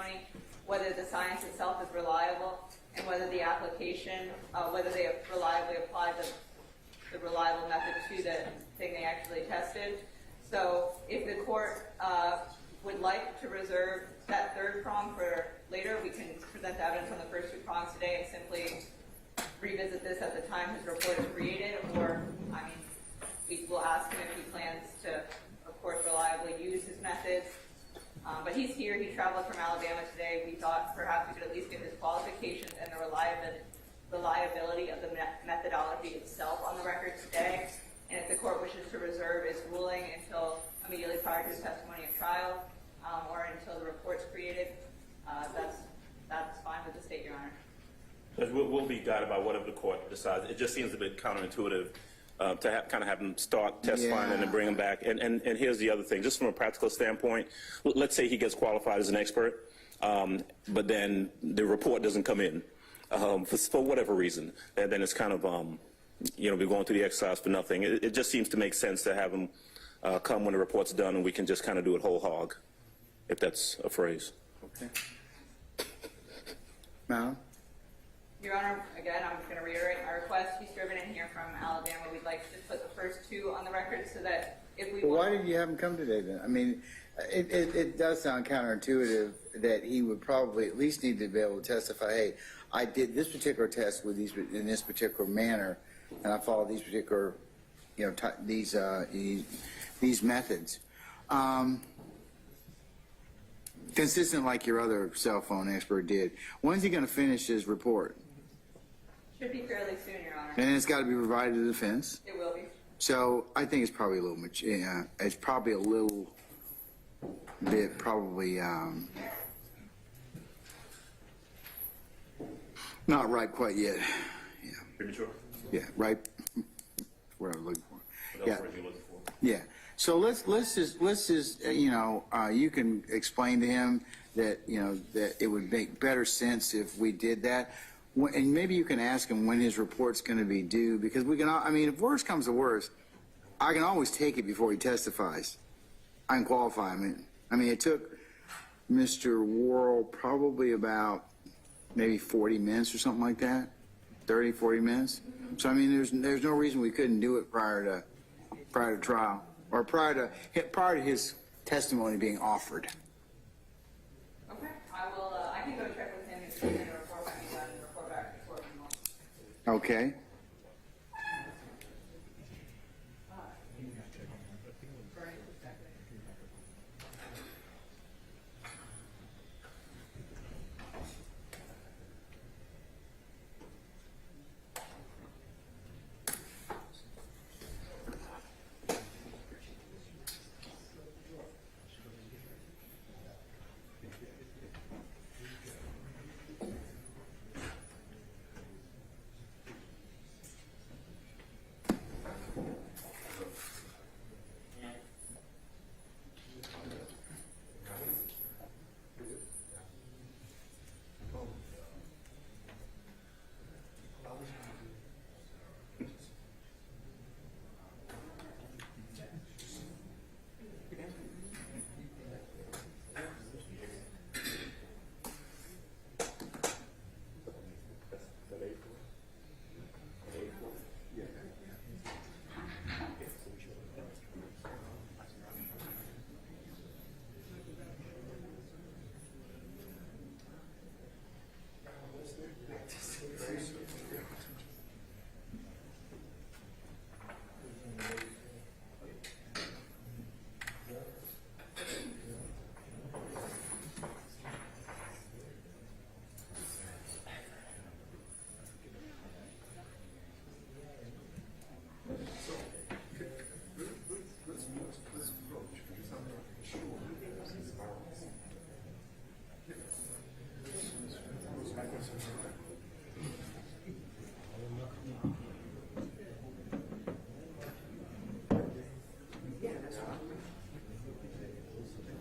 testimony, whether the science itself is reliable, and whether the application, whether they have reliably applied the reliable method to the thing they actually tested. So if the court would like to reserve that third prong for later, we can present the evidence on the first two prongs today and simply revisit this at the time his report is created, or, I mean, we will ask him if he plans to, of course, reliably use his methods. But he's here, he traveled from Alabama today. We thought perhaps we could at least get his qualifications and the reliability of the methodology itself on the record today. And if the court wishes to reserve its ruling until immediately prior to his testimony at trial, or until the report's created, that's fine with the state, Your Honor. Judge, we'll be guided by whatever the court decides. It just seems a bit counterintuitive to kind of have them start testifying and then bring them back. And here's the other thing, just from a practical standpoint, let's say he gets qualified as an expert, but then the report doesn't come in for whatever reason. And then it's kind of, you know, we're going through the exercise for nothing. It just seems to make sense to have him come when the report's done, and we can just kind of do it whole hog, if that's a phrase. Okay. Mal? Your Honor, again, I'm just going to reiterate my request. He's driven in here from Alabama. We'd like to just put the first two on the record so that if we Well, why did you have him come today then? I mean, it does sound counterintuitive that he would probably at least need to be able to testify, hey, I did this particular test with these in this particular manner, and I followed these particular, you know, these methods. Consistent like your other cell phone expert did. When's he going to finish his report? Should be fairly soon, Your Honor. And it's got to be provided to the defense. It will be. So I think it's probably a little much. Yeah, it's probably a little bit probably not ripe quite yet. Yeah. Premature? Yeah, ripe. What I was looking for. What else were you looking for? Yeah. So let's just you know, you can explain to him that, you know, that it would make better sense if we did that. And maybe you can ask him when his report's going to be due, because we can, I mean, if worse comes to worse, I can always take it before he testifies. I can qualify him. I mean, it took Mr. Worrell probably about maybe 40 minutes or something like that, 30, 40 minutes. So, I mean, there's no reason we couldn't do it prior to trial, or prior to his testimony being offered. Okay. I can go check with him and see if the report might be done and report back to the court in a moment. Okay.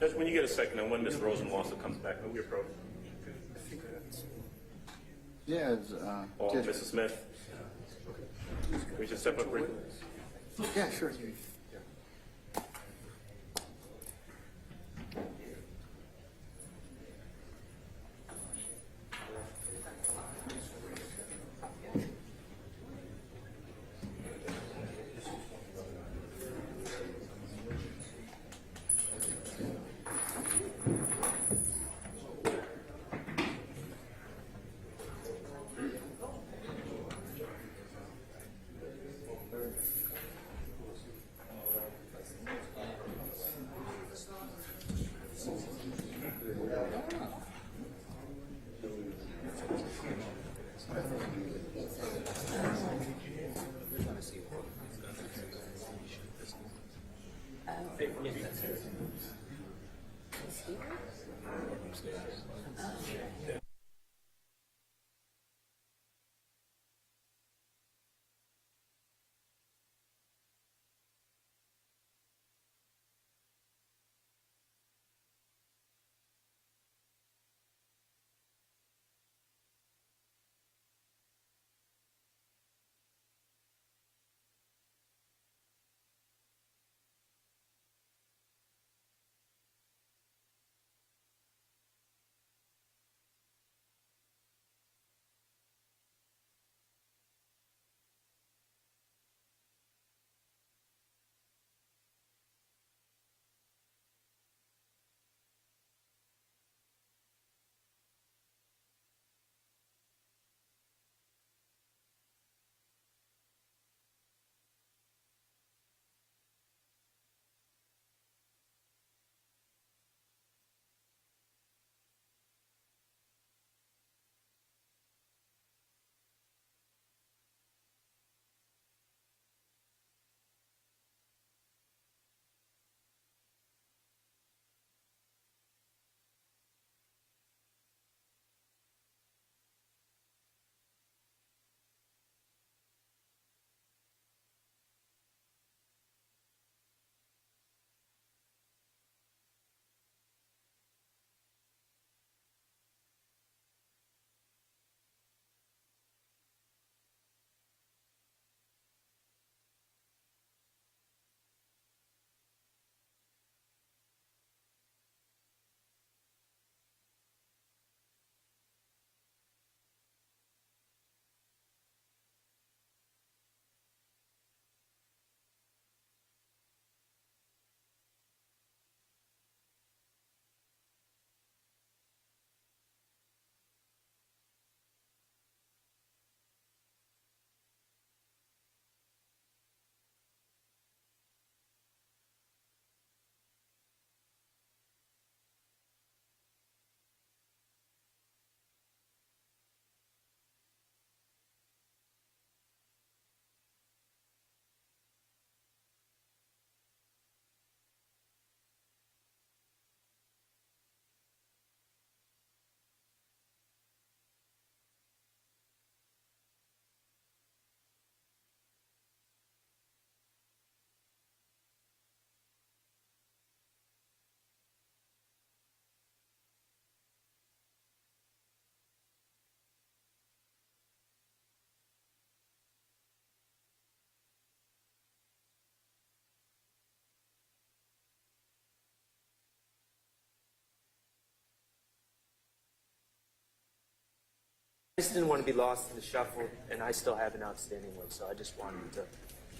Judge, when you get a second, and when Ms. Rosenwasser comes back, may we approach? Yeah. It's, Or Mrs. Smith? We should step up briefly. yeah, sure. just didn't want to be lost in the shuffle, and I still have an outstanding one, so I just wanted to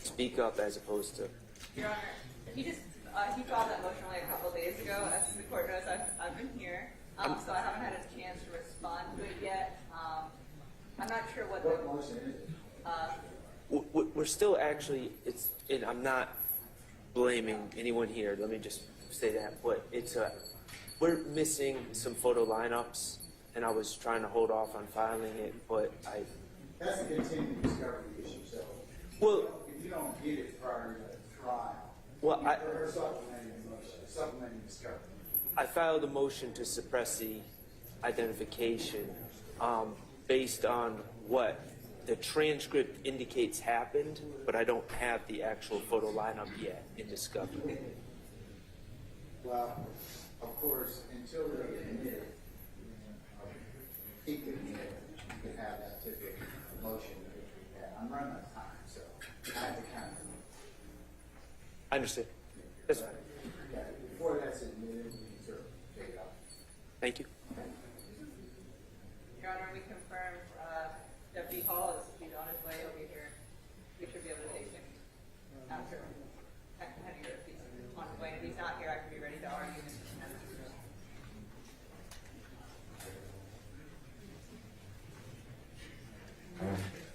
speak up as opposed to. Your Honor, he filed that motion only a couple of days ago. As the court knows, I've been here, so I haven't had a chance to respond to it yet. I'm not sure what the motion is it? We're still actually, and I'm not blaming anyone here, let me just say that, but we're missing some photo lineups, and I was trying to hold off on filing it, but That's a continuing discovery issue, so. Well, if you don't get it prior to the trial, well, or supplementing discovery. I filed a motion to suppress the identification based on what the transcript indicates happened, but I don't have the actual photo lineup yet in discovery. Well, of course, until they admit it, he could admit it, you could have that typical motion. I'm running out of time, so I have to kind of. I understand. That's fine. Yeah, before that's admitted, we can sort of take it up. Thank you. Your Honor, we confirm Deputy Hall is he's on his way. He'll be here. We should be able to take him after Henninger if he's on his way. If he's not here, I can be ready to argue.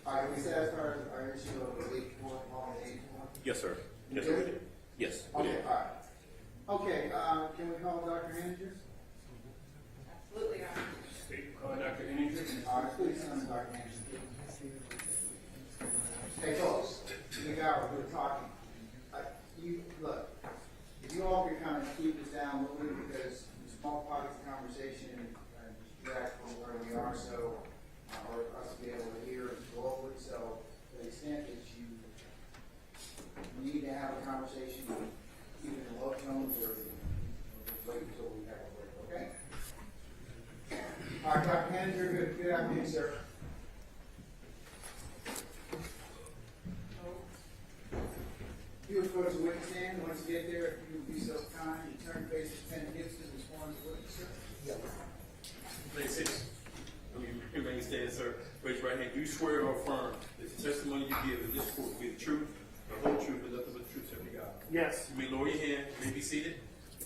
All right, we said as far as our issue of the leak for all the age one? Yes, sir. Yes, You sir. good? Yes. Okay, all right. Okay, can we call Dr. Andrews? Absolutely, Your Honor. Dr. Henninger. All right, please come to Dr. Andrews. Hey, folks, we're talking. Look, if you all could kind of keep this down a little bit because small pockets of conversation and distract from where we are, so, or us to be able to hear and go over it. So, to the extent that you need to have a conversation, keep it in low tones or just wait until we have a break, okay? All right, Dr. Henninger, good afternoon, sir. You would go to the witness stand. Once you get there, if you would be so kind, you turn face to Lieutenant Gibson and respond to the witness, sir. Please sit. Remain standing, sir. Raise your right hand. Do you swear or affirm that the testimony you give in this court will be the truth, the whole truth, and nothing but the truth, so help you God? Yes. You may lower your hand. You may be seated.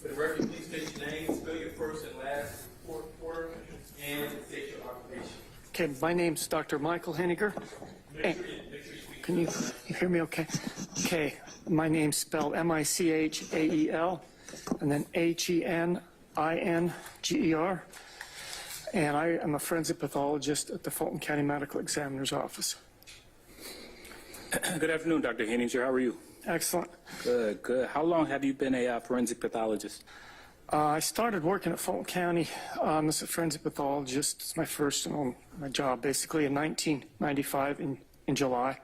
For the record, please state your name, spell your first and last quarter, and state your occupation. Okay, my name's Dr. Michael Henninger. Make sure you speak. Can you hear me okay? Okay, my name's spelled Michael, and then Heninger. And I am a forensic pathologist at the Fulton County Medical Examiner's Office. Good afternoon, Dr. Henninger. How are you? Excellent. Good, good. How long have you been a forensic pathologist? I started working at Fulton County as a forensic pathologist. It's my first and only my job, basically, in 1995 in July.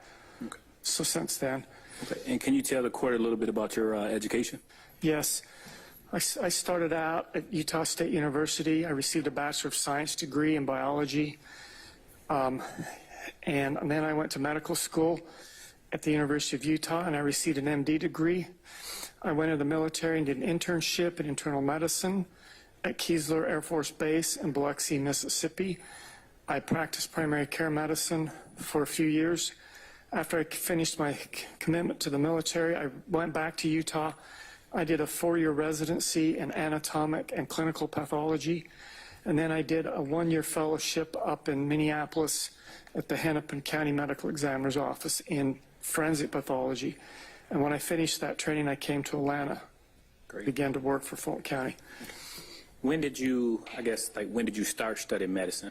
Okay. So since then. Okay. And can you tell the court a little bit about your education? Yes. I started out at Utah State University. I received a Bachelor of Science degree in biology. And then I went to medical school at the University of Utah, and I received an MD degree. I went into the military and did an internship in internal medicine at Keesler Air Force Base in Biloxi, Mississippi. I practiced primary care medicine for a few years. After I finished my commitment to the military, I went back to Utah. I did a 4-year residency in anatomic and clinical pathology, and then I did a 1-year fellowship up in Minneapolis at the Hennepin County Medical Examiner's Office in forensic pathology. And when I finished that training, I came to Atlanta, began to work for Fulton County. When did you, when did you start studying medicine?